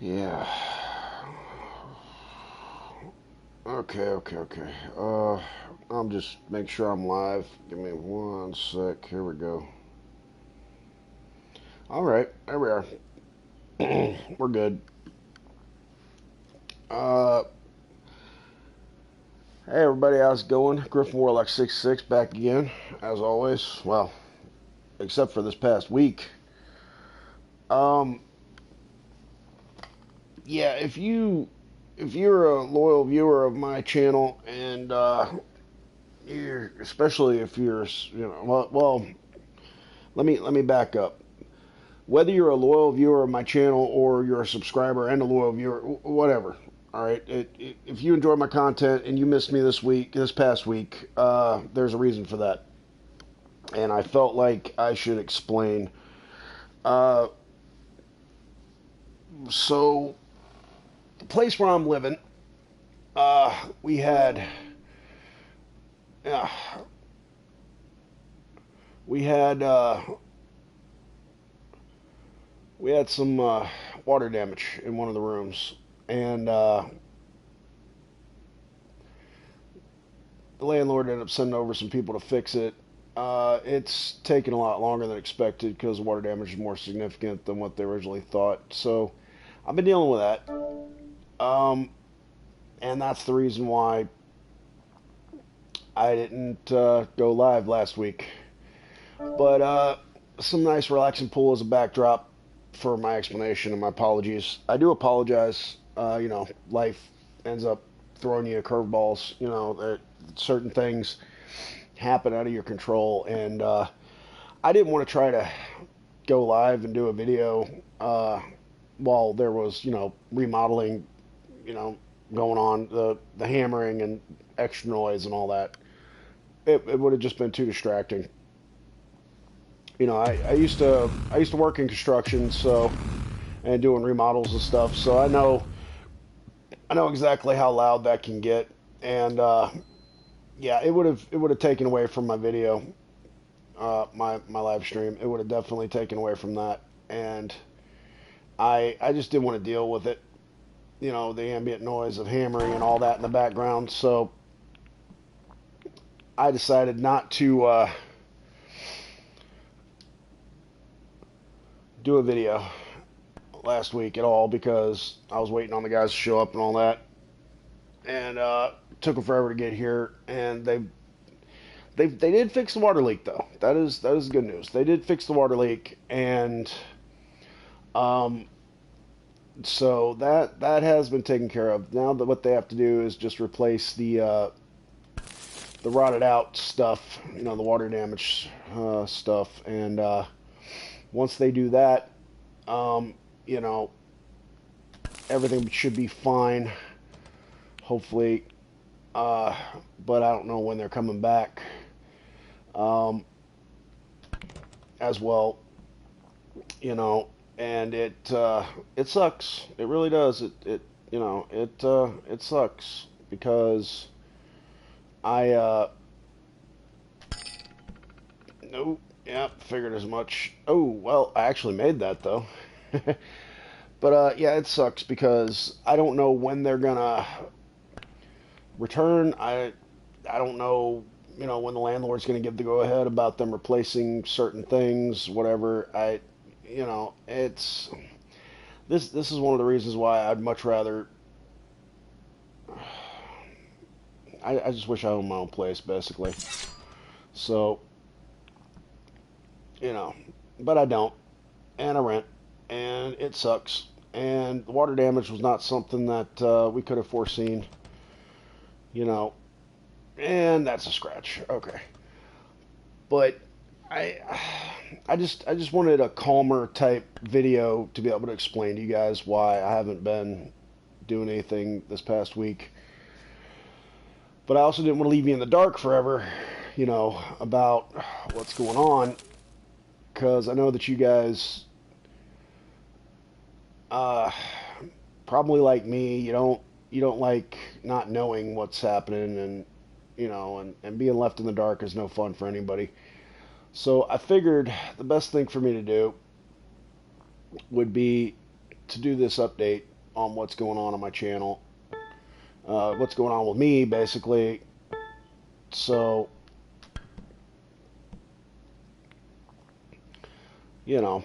Yeah. Okay. I'm just make sure I'm live. Give me one sec. Here we go. All right, there we are. We're good. Uh, hey everybody, how's it going? Griffin Warlock 66 back again, as always. Well, except for this past week. Um, yeah, if you're a loyal viewer of my channel and you're especially if you're well, let me back up. Whether you're a loyal viewer of my channel or you're a subscriber and a loyal viewer, whatever. All right. If you enjoy my content and you missed me this past week, there's a reason for that, and I felt like I should explain. Uh, so the place where I'm living, we had, uh, we had, we had some water damage in one of the rooms, and the landlord ended up sending over some people to fix it. It's taken a lot longer than expected because water damage is more significant than what they originally thought. So I've been dealing with that. Um, and that's the reason why I didn't go live last week. But some nice relaxing pool as a backdrop for my explanation and my apologies. I do apologize. Life ends up throwing you curveballs. Certain things happen out of your control, and I didn't want to try to go live and do a video while there was remodeling, you know going on, the hammering and extra noise and all that. It would have just been too distracting. I used to work in construction, so, and doing remodels and stuff, so I know exactly how loud that can get, and yeah, it would have taken away from my video, my live stream. It would have definitely taken away from that, and I just didn't want to deal with it. The ambient noise of hammering and all that in the background. So I decided not to do a video last week at all because I was waiting on the guys to show up and all that, and took them forever to get here. And they did fix the water leak though. That is good news. They did fix the water leak, and um, so that has been taken care of. Now that what they have to do is just replace the rotted out stuff, the water damage stuff, and once they do that, um, you know, everything should be fine. Hopefully, uh, but I don't know when they're coming back. Um, as well, you know, and it sucks. It really does. It sucks because I no, yeah, figured as much. Oh well, I actually made that though. But yeah, it sucks because I don't know when they're gonna return. I don't know, when the landlord's gonna give the go ahead about them replacing certain things, whatever. It's this is one of the reasons why I'd much rather. I just wish I owned my own place, basically. So, you know, but I don't, and I rent, and it sucks. And the water damage was not something that we could have foreseen, you know, and that's a scratch. Okay, but I, I just wanted a calmer type video to be able to explain to you guys why I haven't been doing anything this past week. But I also didn't want to leave you in the dark forever, about what's going on, because I know that you guys, uh, probably like me, you don't like not knowing what's happening, and and being left in the dark is no fun for anybody. So I figured the best thing for me to do would be to do this update on what's going on my channel, what's going on with me, basically. So, you know,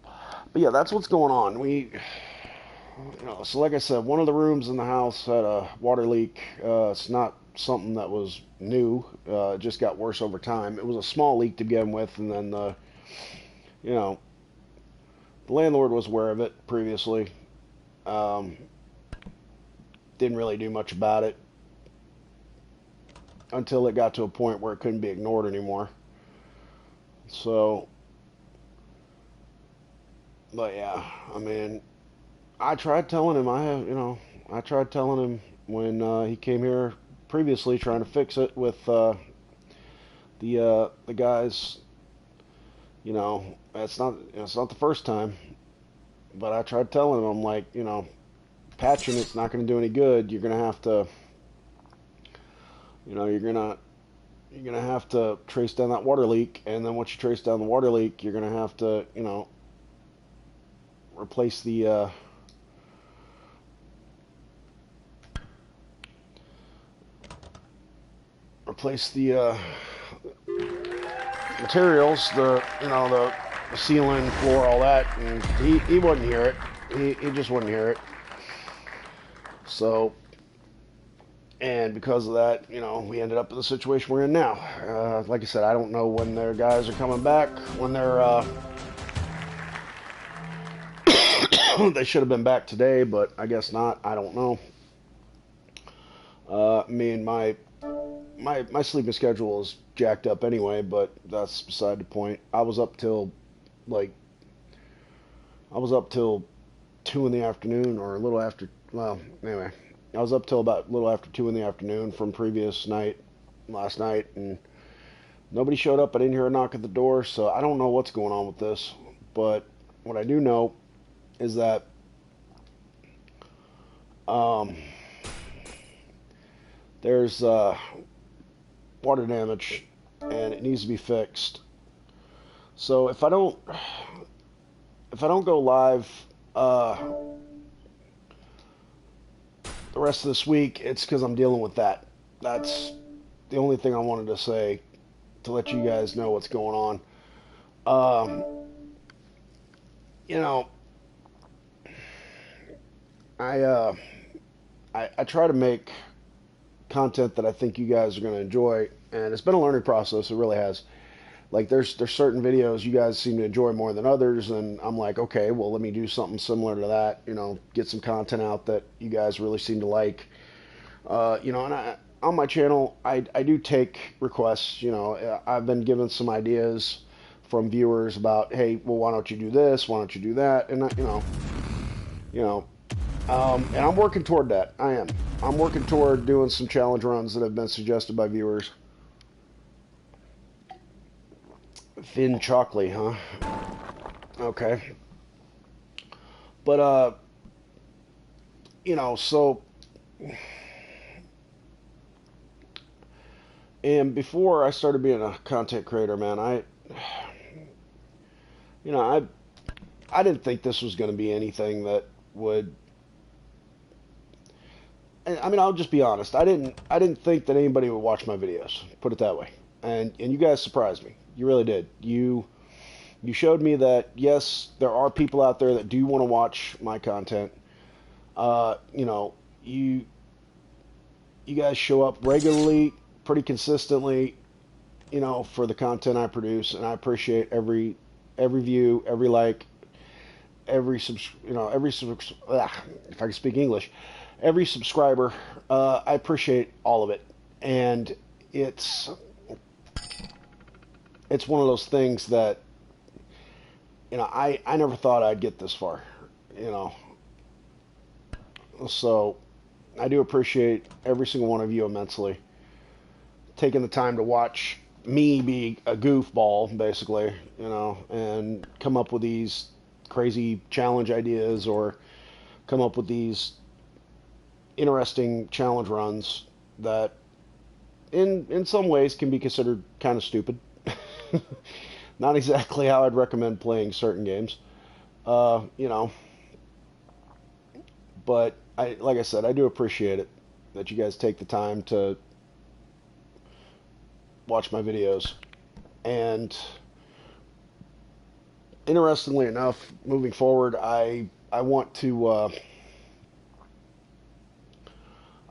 but yeah, that's what's going on. So like I said, one of the rooms in the house had a water leak. It's not something that was new. It just got worse over time. It was a small leak to begin with, and then you know, the landlord was aware of it previously. Um, didn't really do much about it until it got to a point where it couldn't be ignored anymore. So, but yeah, I mean, I tried telling him. I tried telling him when he came here previously, trying to fix it with the guys. It's not the first time, but I tried telling him. I'm like, patching it's not going to do any good. You're going to have to, you're gonna have to trace down that water leak, and then once you trace down the water leak, you're gonna have to, replace the replace the materials, the ceiling, floor, all that, and he wouldn't hear it. He just wouldn't hear it. So, and because of that, we ended up in the situation we're in now. Like I said, I don't know when their guys are coming back, when they're they should have been back today, but I guess not. I don't know. Me and my sleeping schedule is jacked up anyway, but that's beside the point. Like I was up till 2 in the afternoon, or a little after. Well, anyway, I was up till about a little after 2 in the afternoon from last night, and nobody showed up. I didn't hear a knock at the door, so I don't know what's going on with this. But what I do know is that um, there's water damage, and it needs to be fixed. So if I don't go live the rest of this week, it's because I'm dealing with that. That's the only thing I wanted to say to let you guys know what's going on. You know, I, uh, I try to make content that I think you guys are going to enjoy, and it's been a learning process. It really has. Like there's certain videos you guys seem to enjoy more than others, and I'm like, okay, well let me do something similar to that. Get some content out that you guys really seem to like. On my channel, I do take requests. I've been given some ideas from viewers about, hey, well, why don't you do this? Why don't you do that? And you know, and I'm working toward that. I am. I'm working toward doing some challenge runs that have been suggested by viewers. Thin chocolate, huh? Okay. But so and before I started being a content creator, man, you know, I didn't think this was going to be anything that would. I mean, I'll just be honest. I didn't think that anybody would watch my videos. Put it that way. And you guys surprised me. You really did. You showed me that yes, there are people out there that do want to watch my content. You guys show up regularly, pretty consistently, for the content I produce, and I appreciate every view, every like, if I can speak English, every subscriber. I appreciate all of it, and it's one of those things that I never thought I'd get this far, you know. So I do appreciate every single one of you immensely taking the time to watch me be a goofball, basically, and come up with these crazy challenge ideas or come up with these interesting challenge runs that in some ways can be considered kind of stupid. Not exactly how I'd recommend playing certain games. Uh, you know, But like I said, I do appreciate it that you guys take the time to watch my videos. And interestingly enough, moving forward, I want to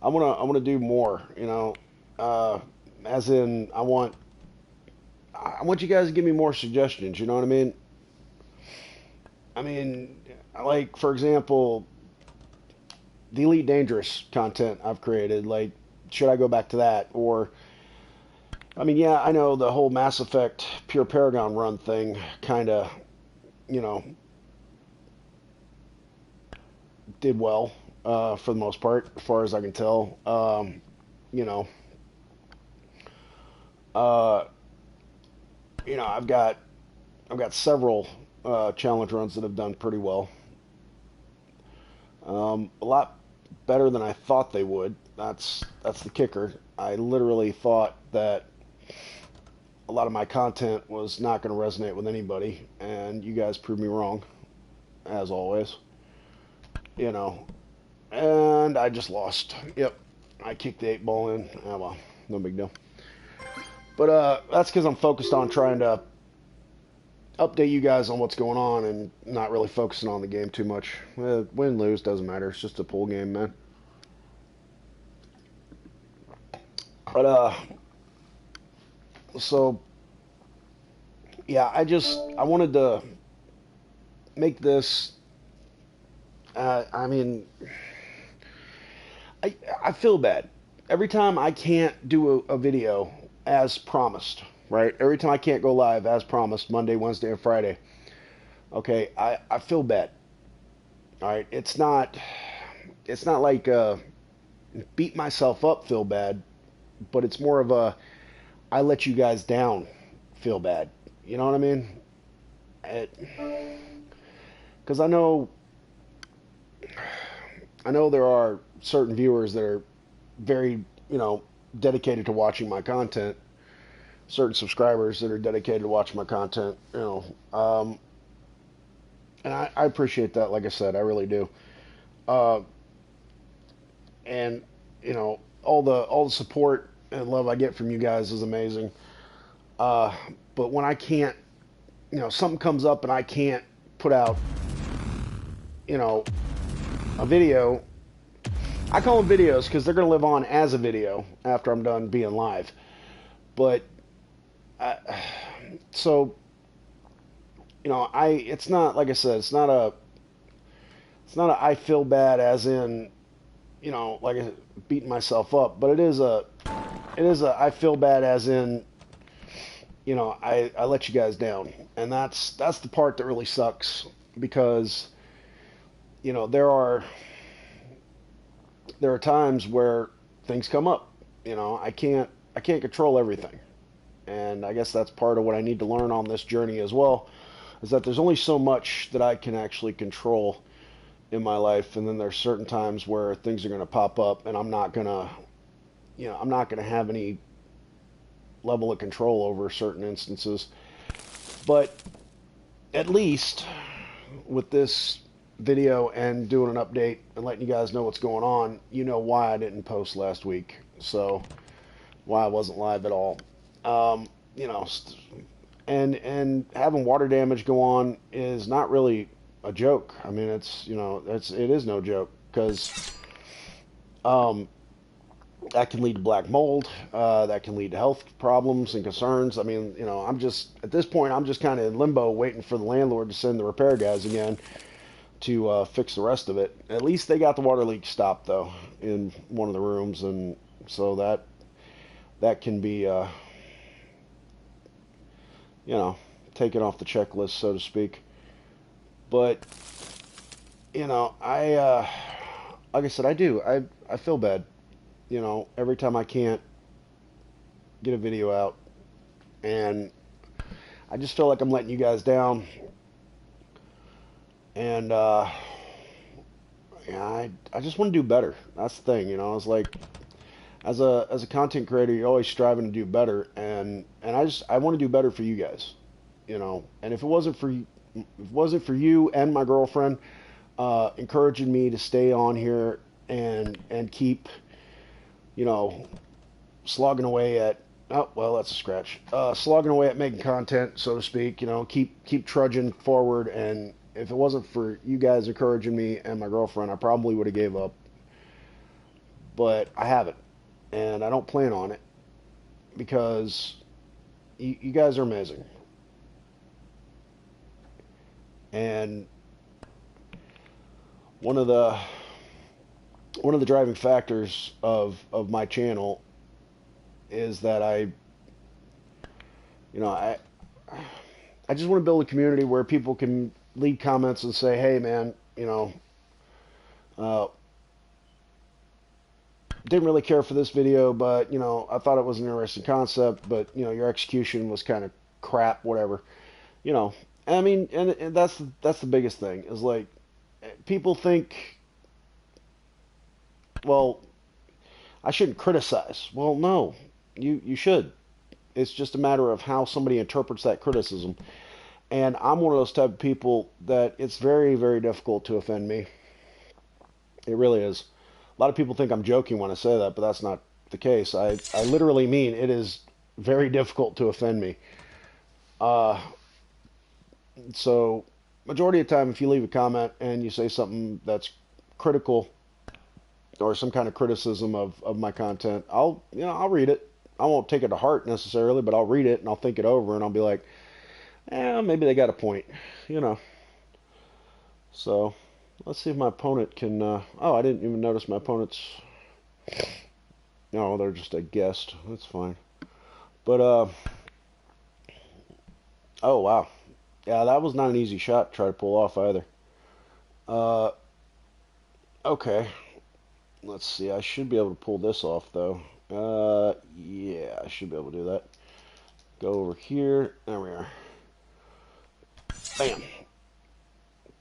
I want to do more. Uh, as in I want you guys to give me more suggestions. You know what I mean? I mean, like for example, the Elite Dangerous content I've created. Like, should I go back to that? Or, I mean, yeah, I know the whole Mass Effect Pure Paragon run thing kind of, you know, did well for the most part, as far as I can tell. You know, uh, I've got several challenge runs that have done pretty well. A lot better than I thought they would. That's the kicker. I literally thought that a lot of my content was not going to resonate with anybody, and you guys proved me wrong, as always. You know, and I just lost. Yep, I kicked the 8 ball in. Oh well, no big deal. But that's because I'm focused on trying to update you guys on what's going on and not really focusing on the game too much. Win, lose, doesn't matter. It's just a pool game, man. But so yeah, I wanted to make this. I mean, I feel bad every time I can't do a video as promised. Right, every time I can't go live as promised, Monday, Wednesday, and Friday. Okay, I feel bad. All right, it's not like beat myself up feel bad, but it's more of a I let you guys down feel bad. You know what I mean? Because I know there are certain viewers that are very dedicated to watching my content. Certain subscribers that are dedicated to watching my content. And I appreciate that. Like I said, I really do. Uh, and all the support and love I get from you guys is amazing. Uh, but when I can't, something comes up and I can't put out, you know, a video. I call them videos because they're going to live on as a video after I'm done being live. But I, so it's not like I said, it's not a I feel bad as in, like beating myself up, but it is a I feel bad as in, I let you guys down, and that's the part that really sucks because there are times where things come up. I can't control everything, and I guess that's part of what I need to learn on this journey as well, is that there's only so much that I can actually control in my life, and then there's certain times where things are going to pop up, and I'm not gonna have any level of control over certain instances. But at least with this video and doing an update and letting you guys know what's going on, you know why I didn't post last week. So why I wasn't live at all. Um, you know, and having water damage go on is not really a joke. I mean, it is no joke because um, that can lead to black mold. That can lead to health problems and concerns. I mean, I'm just at this point, I'm just kind of in limbo, waiting for the landlord to send the repair guys again to fix the rest of it. At least they got the water leak stopped though in one of the rooms, and so that can be you know taken off the checklist, so to speak. But I like I said, I feel bad. Every time I can't get a video out, and I just feel like I'm letting you guys down. And yeah, I just want to do better. That's the thing. It's like as a content creator, you're always striving to do better, and I want to do better for you guys. And if it wasn't for you and my girlfriend, encouraging me to stay on here and keep, you know, slogging away at. Oh well, that's a scratch. Slogging away at making content, so to speak. You know, keep trudging forward. And if it wasn't for you guys encouraging me and my girlfriend, I probably would have gave up. But I haven't, and I don't plan on it because you guys are amazing. And one of the one of the driving factors of my channel is that I I just want to build a community where people can leave comments and say, hey man, uh, didn't really care for this video, but I thought it was an interesting concept, but your execution was kind of crap, whatever. You know, I mean, and that's the biggest thing is like people think, well, I shouldn't criticize. Well, no, you should. It's just a matter of how somebody interprets that criticism. And I'm one of those type of people that it's very, very difficult to offend me. It really is. A lot of people think I'm joking when I say that, but that's not the case. I literally mean it is very difficult to offend me. Uh, so, majority of the time, if you leave a comment and you say something that's critical or some kind of criticism of my content, I'll read it. I won't take it to heart necessarily, but I'll read it and I'll think it over and I'll be like, maybe they got a point, you know. So let's see if my opponent can. Oh, I didn't even notice my opponent's. No, they're just a guest. That's fine. But oh wow, yeah, that was not an easy shot to try to pull off either. Uh, okay, let's see. I should be able to pull this off though. Yeah, I should be able to do that. Go over here. There we are. Bam.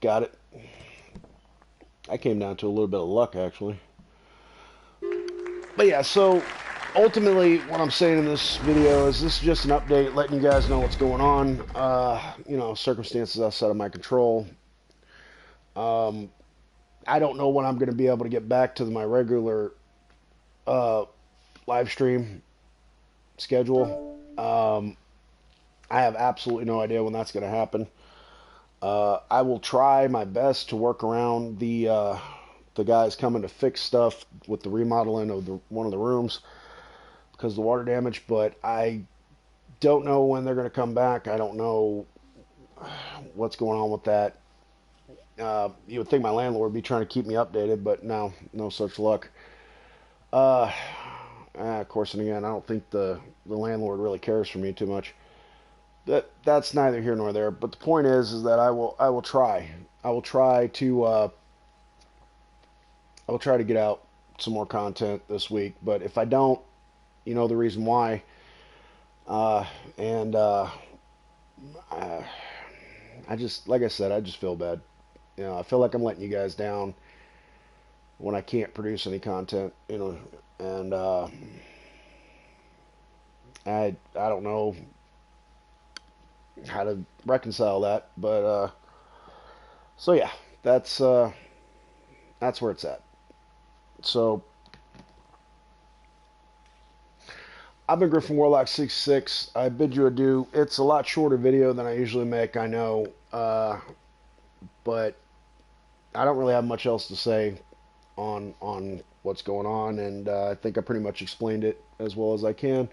Got it. I came down to a little bit of luck, actually. But yeah, so ultimately what I'm saying in this video is this is just an update, letting you guys know what's going on. Circumstances outside of my control. I don't know when I'm going to be able to get back to my regular live stream schedule. I have absolutely no idea when that's going to happen. I will try my best to work around the guys coming to fix stuff with the remodeling of one of the rooms because of the water damage, but I don't know when they're going to come back. I don't know what's going on with that. You would think my landlord would be trying to keep me updated, but no such luck. Of course, and again, I don't think the landlord really cares for me too much. That's neither here nor there. But the point is that I will try. I will try to get out some more content this week. But if I don't, you know the reason why. And I just, like I said, I just feel bad. I feel like I'm letting you guys down when I can't produce any content. And I don't know how to reconcile that, but so yeah, that's where it's at. So I've been Griffin Warlock 66. I bid you adieu. It's a lot shorter video than I usually make, I know, but I don't really have much else to say on what's going on, and I think I pretty much explained it as well as I can.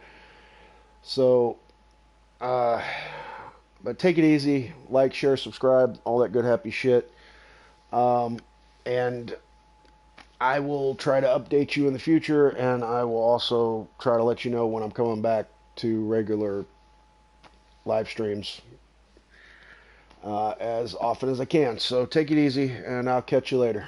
So but take it easy, like, share, subscribe, all that good happy shit. And I will try to update you in the future, and I will also try to let you know when I'm coming back to regular live streams as often as I can. So take it easy, and I'll catch you later.